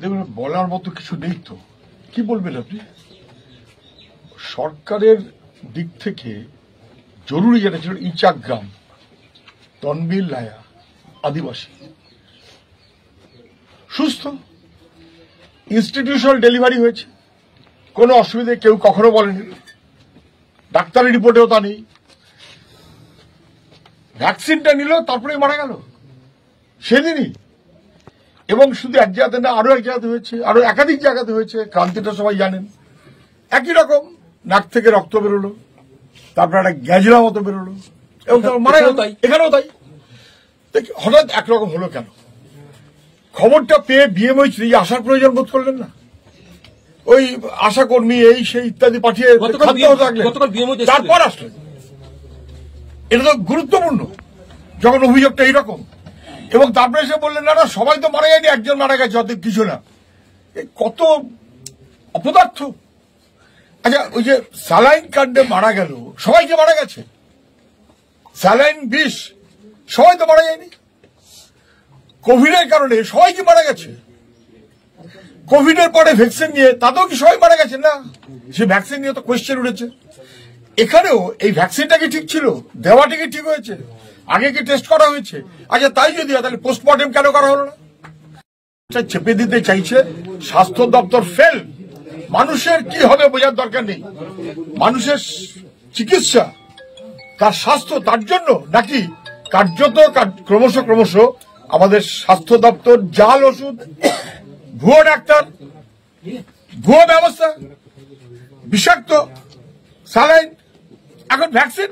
দেখুন, বলার মতো কিছু নেই তো। কি বলবেন আপনি? সরকারের দিক থেকে জরুরি যেটা ছিল, ইচাক গ্রাম, তনবির লায়া, আদিবাসী সুস্থ, ইনস্টিটিউশনাল ডেলিভারি হয়েছে, কোনো অসুবিধে কেউ কখনো বলেনি, ডাক্তারের রিপোর্টেও তা নেই। ভ্যাকসিনটা নিল, তারপরে মারা গেল সেদিনই। এবং শুধু এক জায়গাতে না, আরো এক জায়গাতে হয়েছে, আরো একাধিক জায়গাতে হয়েছে। ক্রান্তিটা সবাই জানেন। একই রকম নাক থেকে রক্ত বেরোলো, তারপর একটা গ্যাজলা মতো বেরোলো, এবং তারপর মারা গেল। এখানেও তাই। হঠাৎ একরকম হলো কেন? খবরটা পেয়ে বিএমওই আসার প্রয়োজন বোধ করলেন না? ওই আশা কর্মী এই সেই ইত্যাদি পাঠিয়ে তারপর আসলেন। এটা তো গুরুত্বপূর্ণ যখন অভিযোগটা এইরকম। এবং তারপরে এসে বললেন না না, সবাই তো মারা যায়নি, একজন মারা গেছে, অত কিছু না। কত অপদার্থ! আচ্ছা, ওই যে স্যালাইন কাণ্ডে মারা গেল, সবাই কি মারা গেছে? স্যালাইন বিষ, সবাই তো মারা যায়নি। কোভিডের কারণে সবাই কি মারা গেছে? কোভিডের পরে ভ্যাকসিন নিয়ে তাতেও কি সবাই মারা গেছে? না, সে ভ্যাকসিন নিয়ে তো কোয়েশ্চেন উঠেছে। এখানেও এই ভ্যাকসিনটা কি ঠিক ছিল? দেওয়াটা কি ঠিক হয়েছে? আগে কি টেস্ট করা হয়েছে? আচ্ছা, তাই যদি হয় তাহলে পোস্টমর্টেম কেন করা হলো না? চেপে দিতে চাইছে স্বাস্থ্য দপ্তর ফেল। মানুষের কি হবে বোঝার দরকার নেই। মানুষের চিকিৎসা, তার স্বাস্থ্য, তার জন্য নাকি কার্যত ক্রমশ আমাদের স্বাস্থ্য দপ্তর জাল ওষুধ, ভুয়ো ডাক্তার, ভুয়ো ব্যবস্থা, বিষাক্ত স্যালাইন, এখন ভ্যাকসিন।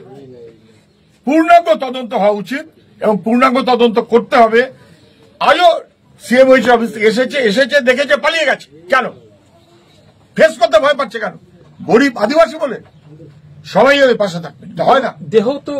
পূর্ণাঙ্গ তদন্ত হওয়া উচিত এবং পূর্ণাঙ্গ তদন্ত করতে হবে। আজও সিএমওইচ অফিস থেকে এসেছে দেখেছে, পালিয়ে গেছে কেন? ফেস করতে ভয় পাচ্ছে কেন? গরিব আদিবাসী বলে সবাই ওদের পাশে থাকবে, হয় না। দেহ তো